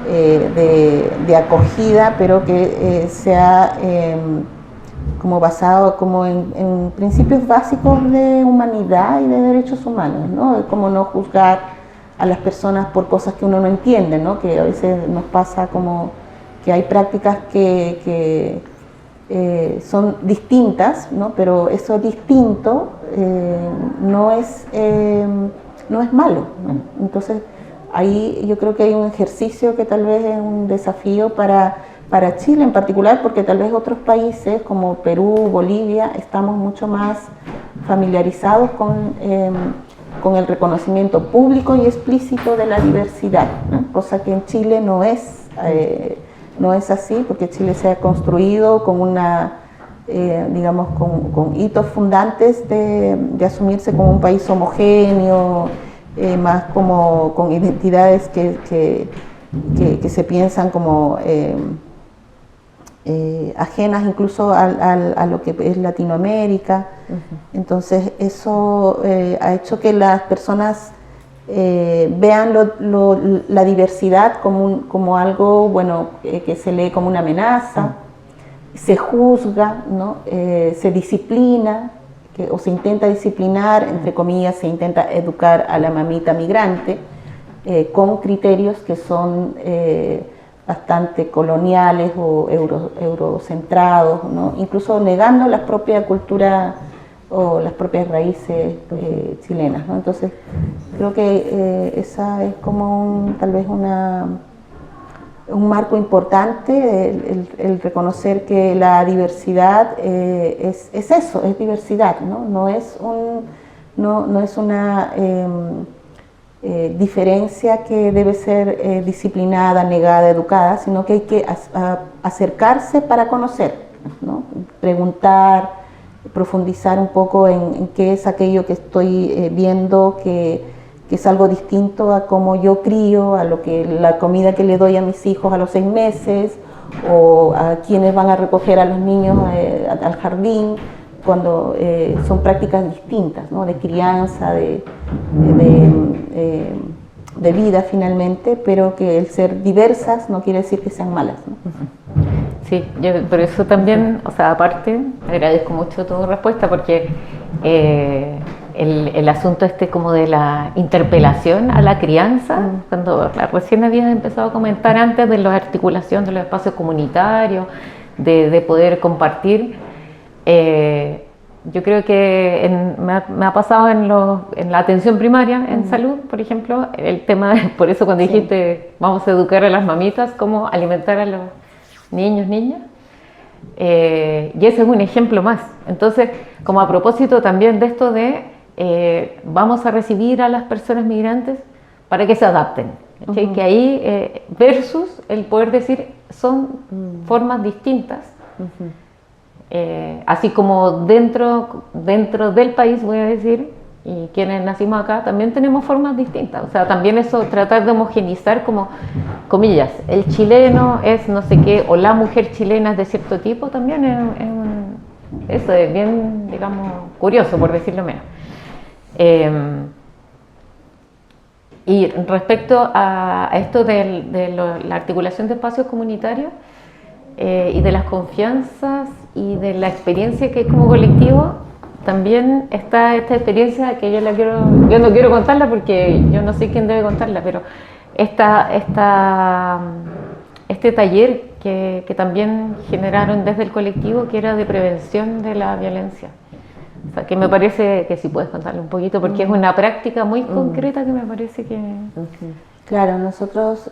B: de acogida, pero que sea como basado como en principios básicos de humanidad y de derechos humanos, ¿no? Como no juzgar a las personas por cosas que uno no entiende, ¿no? Que a veces nos pasa como que hay prácticas que son distintas, ¿no? Pero eso distinto no es malo, ¿no? Entonces ahí yo creo que hay un ejercicio que tal vez es un desafío para Chile en particular, porque tal vez otros países como Perú, Bolivia, estamos mucho más familiarizados con el reconocimiento público y explícito de la diversidad, ¿no? Cosa que en Chile no es así, porque Chile se ha construido con digamos, con hitos fundantes de asumirse como un país homogéneo, más como con identidades que se piensan como ajenas incluso a lo que es Latinoamérica. Entonces eso ha hecho que las personas vean la diversidad como algo, bueno, que se lee como una amenaza, se juzga, ¿no? Se disciplina, o se intenta disciplinar, entre comillas, se intenta educar a la mamita migrante con criterios que son bastante coloniales o eurocentrados, ¿no? Incluso negando la propia cultura o las propias raíces chilenas, ¿no? Entonces creo que esa es como tal vez un marco importante, el reconocer que la diversidad es eso, es diversidad, ¿no? No es una diferencia que debe ser disciplinada, negada, educada, sino que hay que acercarse para conocer, ¿no? Preguntar, profundizar un poco en qué es aquello que estoy viendo, que es algo distinto a cómo yo crío, a la comida que le doy a mis hijos a los 6 meses, o a quienes van a recoger a los niños al jardín, cuando son prácticas distintas, ¿no? De crianza, de vida finalmente, pero que el ser diversas no quiere decir que sean malas, ¿no?
C: Sí, yo por eso también, o sea, aparte, agradezco mucho tu respuesta, porque el asunto como de la interpelación a la crianza, cuando recién habías empezado a comentar antes de la articulación de los espacios comunitarios, de poder compartir, yo creo que me ha pasado en la atención primaria, en salud, por ejemplo, el tema, por eso cuando dijiste, vamos a educar a las mamitas, cómo alimentar a los niños, niñas, y ese es un ejemplo más. Entonces, como a propósito también de esto vamos a recibir a las personas migrantes para que se adapten, ¿okay? Que ahí, versus el poder decir, son formas distintas, así como dentro del país, voy a decir, y quienes nacimos acá, también tenemos formas distintas. O sea, también eso, tratar de homogenizar como, comillas, el chileno es no sé qué, o la mujer chilena es de cierto tipo, también eso es bien, digamos, curioso, por decirlo menos. Y respecto a esto de la articulación de espacios comunitarios y de las confianzas y de la experiencia que hay como colectivo, también está esta experiencia que yo no quiero contarla porque yo no sé quién debe contarla, pero este taller que también generaron desde el colectivo, que era de prevención de la violencia. O sea, que me parece que sí puedes contarle un poquito, porque es una práctica muy concreta que me parece que...
B: Claro, nosotros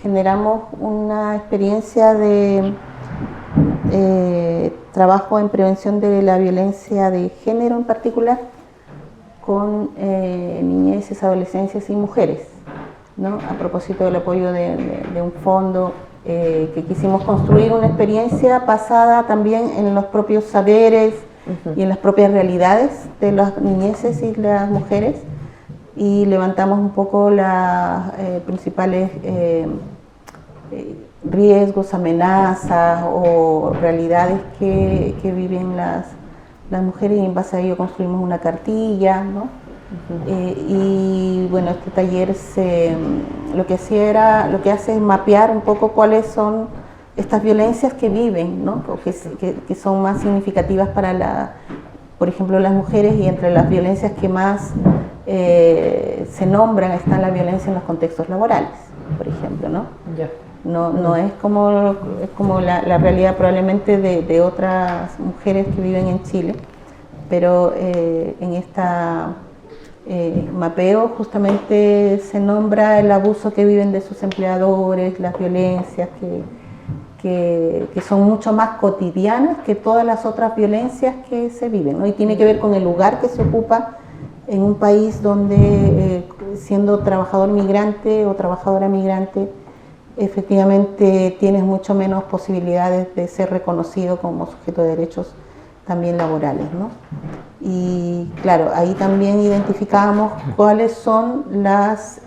B: generamos una experiencia de trabajo en prevención de la violencia de género en particular con niñeces, adolescencias y mujeres, ¿no? A propósito del apoyo de un fondo que quisimos construir una experiencia basada también en los propios saberes y en las propias realidades de las niñeces y las mujeres, y levantamos un poco las principales riesgos, amenazas o realidades que viven las mujeres, y en base a ello construimos una cartilla, ¿no? Y bueno, este taller lo que hace es mapear un poco cuáles son estas violencias que viven, ¿no? que son más significativas para, por ejemplo, las mujeres, y entre las violencias que más se nombran está la violencia en los contextos laborales, por ejemplo, ¿no?
A: Ya.
B: No es como la realidad probablemente de otras mujeres que viven en Chile, pero en esta mapeo justamente se nombra el abuso que viven de sus empleadores, las violencias que son mucho más cotidianas que todas las otras violencias que se viven, ¿no? Y tiene que ver con el lugar que se ocupa en un país donde, siendo trabajador migrante o trabajadora migrante, efectivamente tienes mucho menos posibilidades de ser reconocido como sujeto de derechos también laborales, ¿no? Y claro, ahí también identificábamos cuáles son las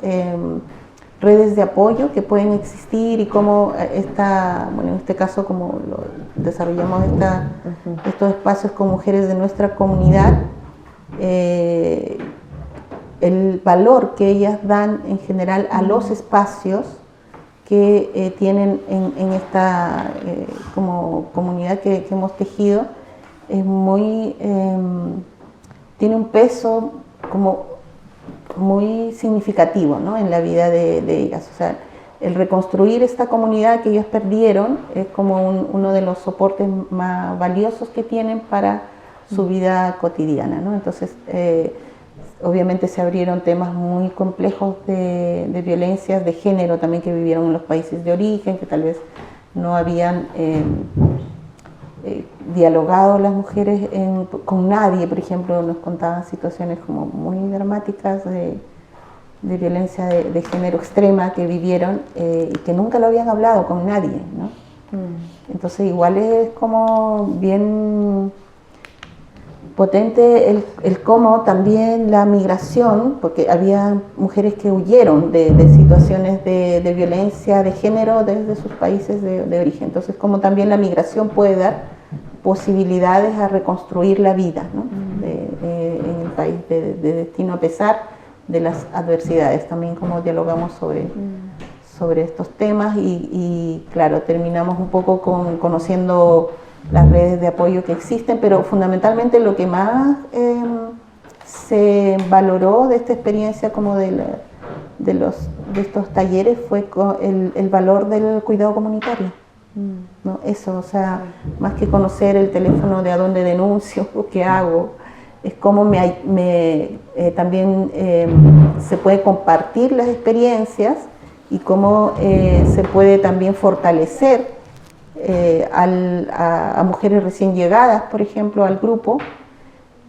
B: redes de apoyo que pueden existir y cómo en este caso, como desarrollamos estos espacios con mujeres de nuestra comunidad, el valor que ellas dan en general a los espacios que tienen en esta como comunidad que hemos tejido, es tiene un peso como muy significativo, ¿no? En la vida de ellas. O sea, el reconstruir esta comunidad que ellas perdieron es como uno de los soportes más valiosos que tienen para su vida cotidiana, ¿no? Entonces, obviamente se abrieron temas muy complejos de violencias de género también que vivieron en los países de origen, que tal vez no habían dialogado las mujeres con nadie. Por ejemplo, nos contaban situaciones como muy dramáticas de violencia de género extrema que vivieron y que nunca lo habían hablado con nadie, ¿no? Entonces igual es como bien potente el cómo también la migración, porque había mujeres que huyeron de situaciones de violencia de género desde sus países de origen. Entonces, como también la migración puede dar posibilidades a reconstruir la vida, ¿no? En el país de destino, a pesar de las adversidades. También como dialogamos sobre estos temas y claro, terminamos un poco conociendo las redes de apoyo que existen, pero fundamentalmente lo que más se valoró de esta experiencia como de estos talleres fue el valor del cuidado comunitario, ¿no? Eso, o sea, más que conocer el teléfono de a dónde denuncio o qué hago, es cómo también se puede compartir las experiencias y cómo se puede también fortalecer a mujeres recién llegadas, por ejemplo, al grupo,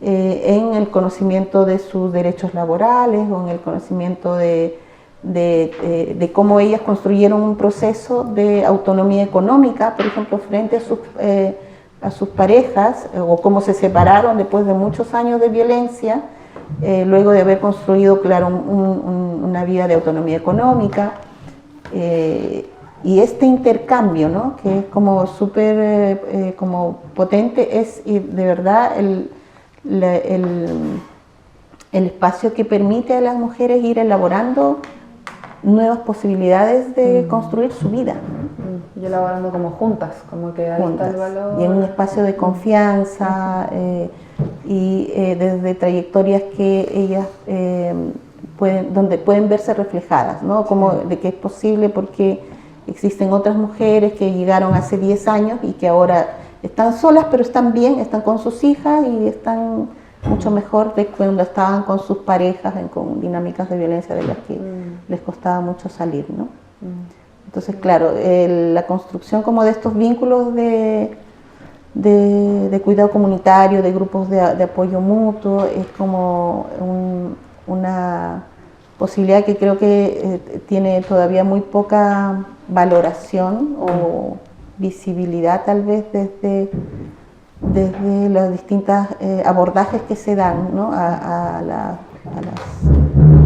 B: en el conocimiento de sus derechos laborales o en el conocimiento de cómo ellas construyeron un proceso de autonomía económica, por ejemplo, frente a sus parejas, o cómo se separaron después de muchos años de violencia, luego de haber construido, claro, una vida de autonomía económica. Y este intercambio, ¿no? Que es como súper como potente, es de verdad el espacio que permite a las mujeres ir elaborando nuevas posibilidades de construir su vida.
A: Y elaborando como juntas, como que ahí está el valor.
B: Y en un espacio de confianza y desde trayectorias que ellas donde pueden verse reflejadas, ¿no? Como de que es posible porque existen otras mujeres que llegaron hace 10 años y que ahora están solas, pero están bien, están con sus hijas y están mucho mejor de cuando estaban con sus parejas, con dinámicas de violencia de las que les costaba mucho salir, ¿no? Entonces, claro, la construcción como de estos vínculos de cuidado comunitario, de grupos de apoyo mutuo, es como una posibilidad que creo que tiene todavía muy poca valoración o visibilidad, tal vez desde los distintos abordajes que se dan, ¿no?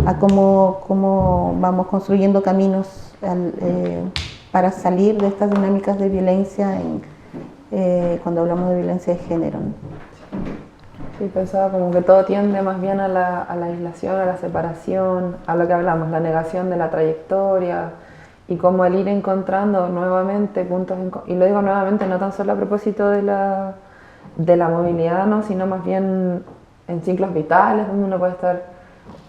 B: a cómo vamos construyendo caminos para salir de estas dinámicas de violencia cuando hablamos de violencia de género, ¿no?
A: Sí, pensaba como que todo tiende más bien a la aislación, a la separación, a lo que hablamos, la negación de la trayectoria y como el ir encontrando nuevamente puntos, y lo digo nuevamente no tan solo a propósito de la movilidad, ¿no? Sino más bien en ciclos vitales, donde uno puede estar,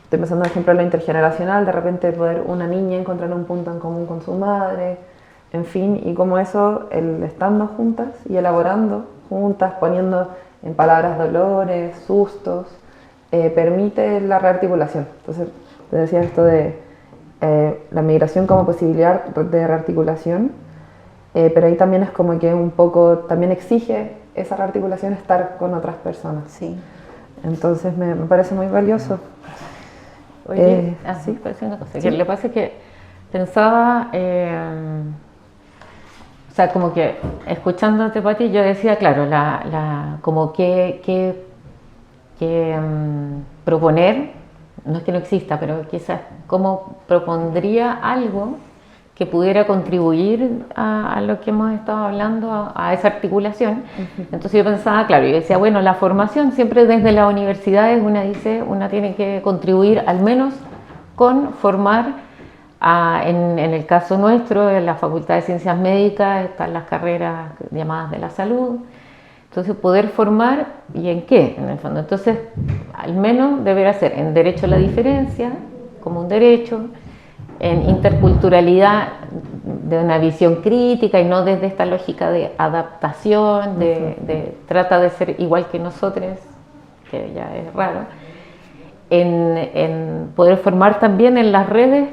A: estoy pensando por ejemplo en lo intergeneracional, de repente poder una niña encontrar un punto en común con su madre, en fin, y como eso, el estando juntas y elaborando juntas, poniendo en palabras dolores, sustos, permite la rearticulación. Entonces, te decía esto de la migración como posibilidad de rearticulación, pero ahí también es como que un poco, también exige esa rearticulación estar con otras personas.
B: Sí.
A: Entonces me parece muy valioso.
C: Oye, así parece una cosa.
A: Sí.
C: Lo que pasa es que pensaba, o sea, como que escuchándote, Pati, yo decía, claro, como que proponer, no es que no exista, pero quizás cómo propondría algo que pudiera contribuir a lo que hemos estado hablando, a esa articulación. Entonces yo pensaba, claro, yo decía, bueno, la formación siempre desde las universidades una tiene que contribuir al menos con formar, en el caso nuestro, en la Facultad de Ciencias Médicas están las carreras llamadas de la salud. Entonces, poder formar, ¿y en qué? En el fondo. Entonces, al menos deberá ser en derecho a la diferencia, como un derecho, en interculturalidad de una visión crítica y no desde esta lógica de adaptación, de trata de ser igual que nosotros, que ya es raro, en poder formar también en las redes,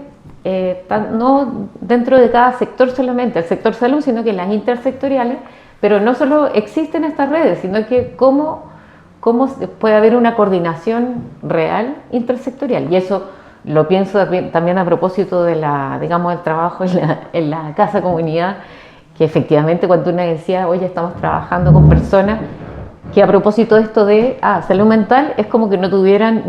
C: no dentro de cada sector solamente, el sector salud, sino que las intersectoriales, pero no solo existen estas redes, sino que cómo puede haber una coordinación real intersectorial. Y eso lo pienso también a propósito de digamos, el trabajo en la casa comunidad, que efectivamente cuando uno decía, oye, estamos trabajando con personas que a propósito de esto de salud mental, es como que no tuvieran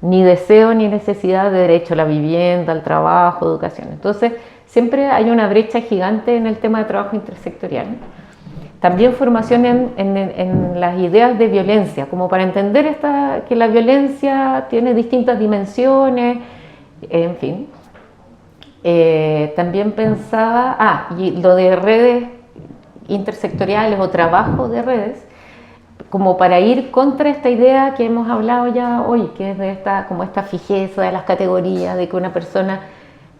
C: ni deseo ni necesidad de derecho a la vivienda, al trabajo, educación. Entonces, siempre hay una brecha gigante en el tema de trabajo intersectorial. También formación en las ideas de violencia, como para entender que la violencia tiene distintas dimensiones, en fin. También pensaba, y lo de redes intersectoriales o trabajo de redes, como para ir contra esta idea que hemos hablado ya hoy, que es de esta fijeza de las categorías, de que una persona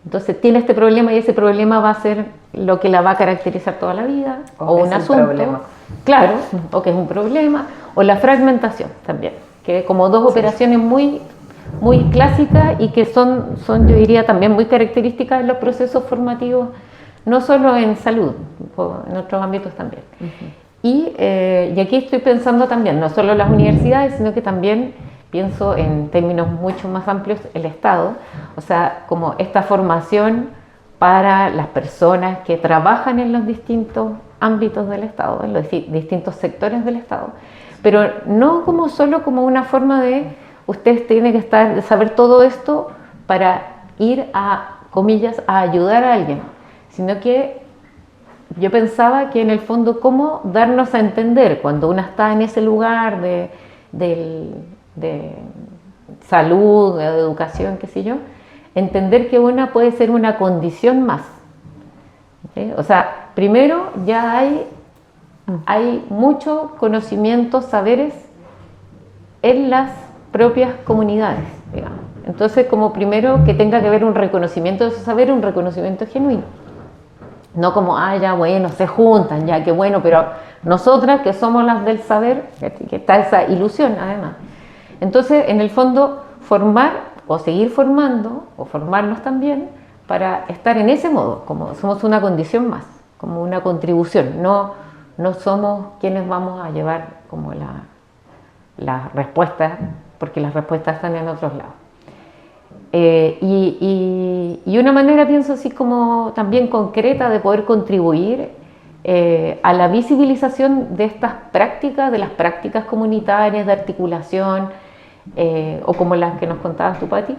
C: entonces tiene este problema y ese problema va a ser lo que la va a caracterizar toda la vida, o un asunto, problema. Claro, o que es un problema, o la fragmentación también, que como dos operaciones muy, muy clásicas y que son, yo diría, también muy características de los procesos formativos, no solo en salud, en otros ámbitos también. Y aquí estoy pensando también, no solo las universidades, sino que también pienso en términos mucho más amplios el Estado, o sea, como esta formación para las personas que trabajan en los distintos ámbitos del Estado, en los distintos sectores del Estado, pero no como solo como una forma de ustedes tienen que saber todo esto para ir comillas, a ayudar a alguien, sino que yo pensaba que en el fondo cómo darnos a entender cuando uno está en ese lugar de salud, de educación, qué sé yo, entender que una puede ser una condición más. ¿Okay? O sea, primero ya hay mucho conocimiento, saberes en las propias comunidades, digamos. Entonces, como primero que tenga que haber un reconocimiento de esos saberes, un reconocimiento genuino. No como, ya bueno, se juntan, ya qué bueno, pero nosotras que somos las del saber, que está esa ilusión además. Entonces, en el fondo, formar o seguir formando, o formarnos también, para estar en ese modo, como somos una condición más, como una contribución, no somos quienes vamos a llevar como las respuestas, porque las respuestas están en otros lados. Y una manera, pienso así como también concreta, de poder contribuir a la visibilización de estas prácticas, de las prácticas comunitarias de articulación, o como las que nos contabas tú, Pati,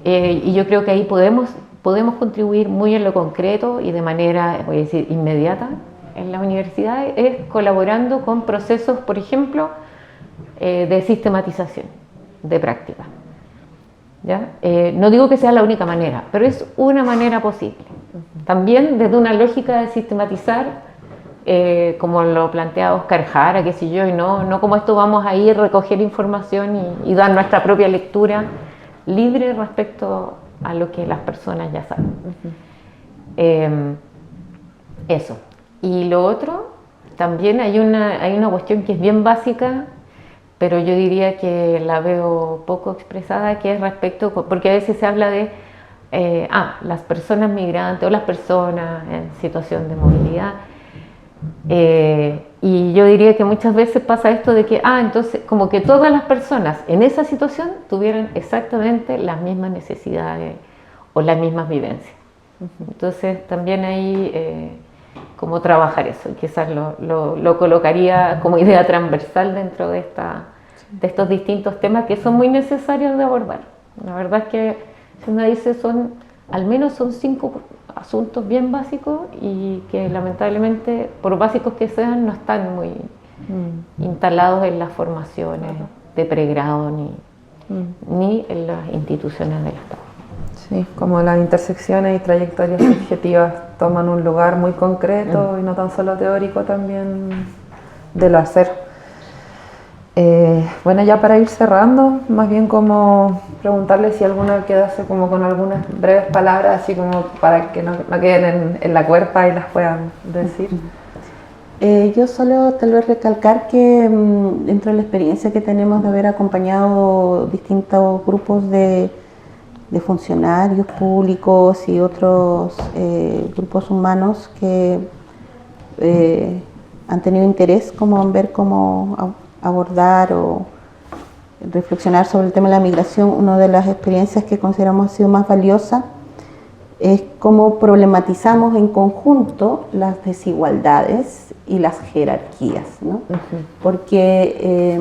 C: y yo creo que ahí podemos contribuir muy en lo concreto y de manera, voy a decir, inmediata en las universidades, es colaborando con procesos, por ejemplo, de sistematización de prácticas. ¿ya? No digo que sea la única manera, pero es una manera posible. También desde una lógica de sistematizar, como lo plantea Oscar Jara, qué sé yo, y no como esto vamos a ir a recoger información y dar nuestra propia lectura libre respecto a lo que las personas ya saben. Eso. Y lo otro, también hay una cuestión que es bien básica, pero yo diría que la veo poco expresada, que es respecto, porque a veces se habla de las personas migrantes o las personas en situación de movilidad. Y yo diría que muchas veces pasa esto de que, entonces, como que todas las personas en esa situación tuvieran exactamente las mismas necesidades o las mismas vivencias. Entonces, también hay cómo trabajar eso, y quizás lo colocaría como idea transversal dentro de estos distintos temas que son muy necesarios de abordar. La verdad es que, si uno dice, al menos son 5 asuntos bien básicos y que lamentablemente, por básicos que sean, no están muy instalados en las formaciones de pregrado ni en las instituciones del Estado.
A: Sí, como las intersecciones y trayectorias subjetivas toman un lugar muy concreto y no tan solo teórico también del hacer. Bueno, ya para ir cerrando, más bien como preguntarle si alguna quedase como con algunas breves palabras, así como para que no queden en la cuerpa y las puedan decir.
B: Yo solo tal vez recalcar que dentro de la experiencia que tenemos de haber acompañado distintos grupos de funcionarios públicos y otros grupos humanos que han tenido interés como en ver cómo abordar o reflexionar sobre el tema de la migración, una de las experiencias que consideramos ha sido más valiosa es cómo problematizamos en conjunto las desigualdades y las jerarquías, ¿no? Porque,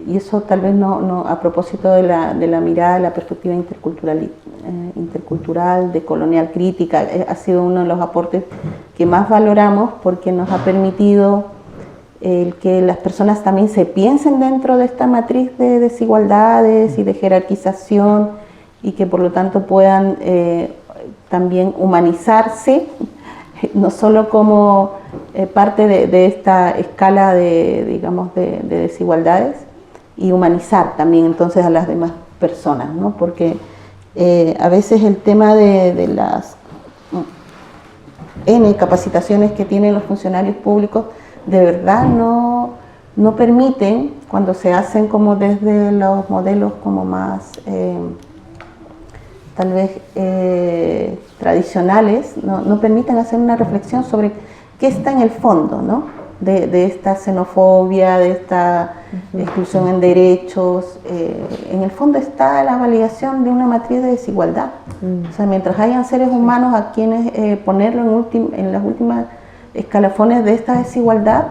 B: y eso tal vez no a propósito de la mirada, la perspectiva intercultural, decolonial crítica, ha sido uno de los aportes que más valoramos porque nos ha permitido el que las personas también se piensen dentro de esta matriz de desigualdades y de jerarquización y que por lo tanto puedan también humanizarse, no solo como parte de esta escala de desigualdades, y humanizar también entonces a las demás personas, ¿no? Porque a veces el tema de las N capacitaciones que tienen los funcionarios públicos de verdad no permiten, cuando se hacen como desde los modelos como más tal vez tradicionales, no permiten hacer una reflexión sobre qué está en el fondo, ¿no? de esta xenofobia, de esta exclusión en derechos. En el fondo está la validación de una matriz de desigualdad. O sea, mientras hayan seres humanos a quienes ponerlo en las últimas escalafones de esta desigualdad,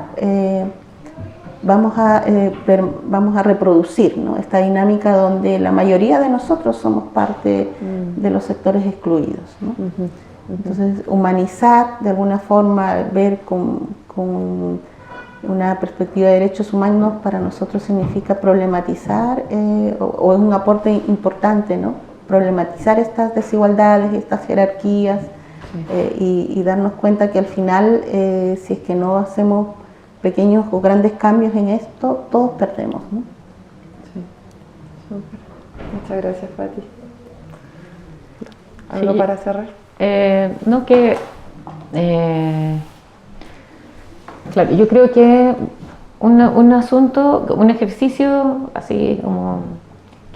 B: vamos a reproducir, ¿no? Esta dinámica donde la mayoría de nosotros somos parte de los sectores excluidos, ¿no? Entonces, humanizar de alguna forma, ver con una perspectiva de derechos humanos para nosotros significa problematizar, o es un aporte importante, ¿no? Problematizar estas desigualdades, estas jerarquías, y darnos cuenta que al final, si es que no hacemos pequeños o grandes cambios en esto, todos perdemos, ¿no?
A: Sí, súper. Muchas gracias, Pati. ¿Algo para cerrar?
C: Claro, yo creo que un asunto, un ejercicio así como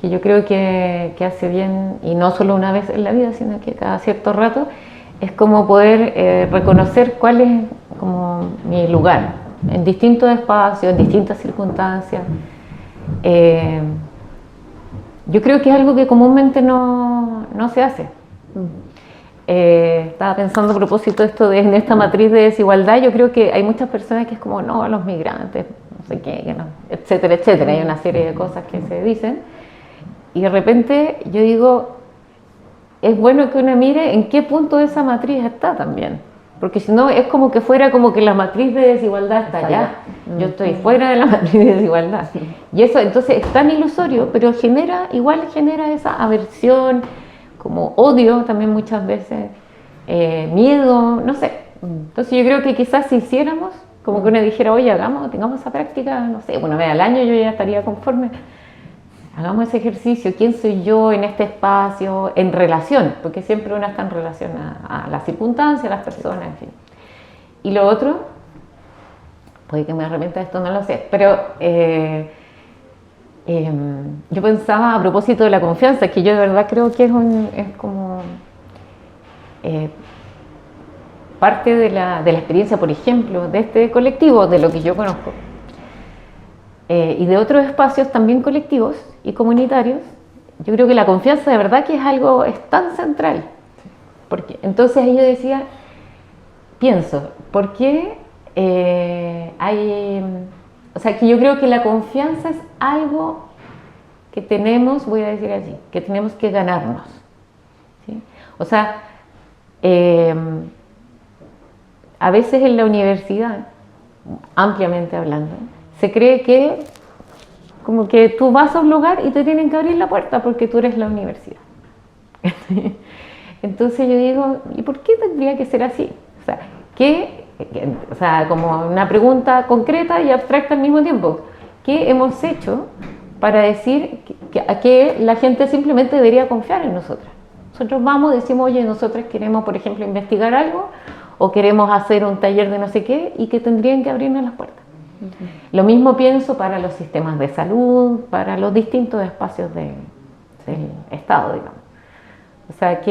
C: que yo creo que hace bien, y no solo una vez en la vida, sino que cada cierto rato, es como poder reconocer cuál es como mi lugar en distintos espacios, en distintas circunstancias. Yo creo que es algo que comúnmente no se hace. Estaba pensando a propósito de esto en esta matriz de desigualdad. Yo creo que hay muchas personas que es como, no, a los migrantes, no sé qué, que no, etcétera, etcétera. Hay una serie de cosas que se dicen. Y de repente yo digo, es bueno que uno mire en qué punto de esa matriz está también. porque si no es como que fuera como que la matriz de desigualdad está allá, yo estoy fuera de la matriz de desigualdad. Y eso entonces es tan ilusorio, pero igual genera esa aversión, como odio también muchas veces, miedo, no sé. Entonces yo creo que quizás si hiciéramos, como que uno dijera, oye, tengamos esa práctica, no sé, una vez al año yo ya estaría conforme. Hagamos ese ejercicio, ¿quién soy yo en este espacio? En relación, porque siempre una está en relación a las circunstancias, a las personas, en fin. Y lo otro, puede que me arrepienta de esto, no lo sé, pero yo pensaba a propósito de la confianza, que yo de verdad creo que es como parte de la experiencia, por ejemplo, de este colectivo, de lo que yo conozco, y de otros espacios también colectivos y comunitarios. Yo creo que la confianza de verdad que es tan central. Porque, entonces ahí yo pienso, ¿por qué o sea, que yo creo que la confianza es algo que tenemos, voy a decir así, que tenemos que ganarnos, ¿sí? O sea, a veces en la universidad, ampliamente hablando, se cree que como que tú vas a un lugar y te tienen que abrir la puerta porque tú eres la universidad. Entonces yo digo, ¿y por qué tendría que ser así? O sea, como una pregunta concreta y abstracta al mismo tiempo. ¿Qué hemos hecho para decir que la gente simplemente debería confiar en nosotras? Nosotros decimos, oye, nosotros queremos, por ejemplo, investigar algo o queremos hacer un taller de no sé qué y que tendrían que abrirnos las puertas. Lo mismo pienso para los sistemas de salud, para los distintos espacios del Estado, digamos. O sea,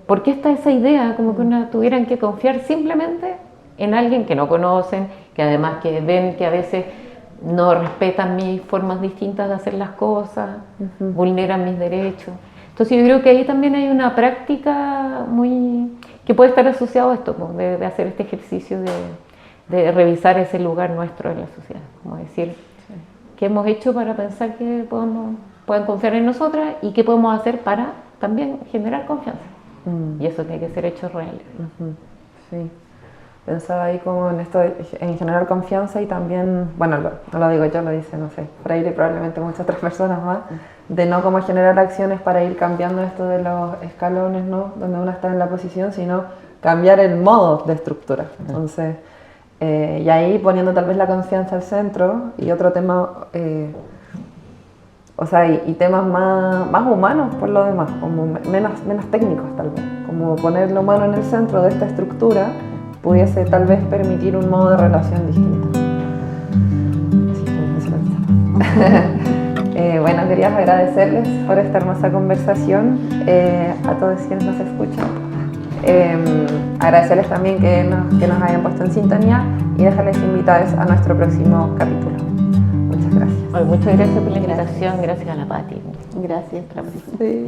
C: ¿por qué está esa idea como que tuvieran que confiar simplemente en alguien que no conocen, que además que ven que a veces no respetan mis formas distintas de hacer las cosas, vulneran mis derechos? Entonces yo creo que ahí también hay una práctica que puede estar asociado a esto, de hacer este ejercicio de revisar ese lugar nuestro en la sociedad, como decir, ¿qué hemos hecho para pensar que pueden confiar en nosotras y qué podemos hacer para también generar confianza? Y eso tiene que ser hechos reales.
A: Sí, pensaba ahí como en esto en generar confianza y también, bueno, no lo digo yo, lo dice, no sé, Freire y probablemente muchas otras personas más, de no como generar acciones para ir cambiando esto de los escalones, ¿no? Donde uno está en la posición, sino cambiar el modo de estructura. Entonces, y ahí poniendo tal vez la confianza al centro y otro tema, o sea, y temas más humanos por lo demás, como menos técnicos tal vez, como poner lo humano en el centro de esta estructura pudiese tal vez permitir un modo de relación distinto. Bueno, quería agradecerles por esta hermosa conversación, a todos quienes nos escuchan. Agradecerles también que nos hayan puesto en sintonía y dejarles invitados a nuestro próximo capítulo. Muchas gracias.
C: Muchas gracias por la invitación, gracias a la Pati.
B: Gracias.
A: Sí.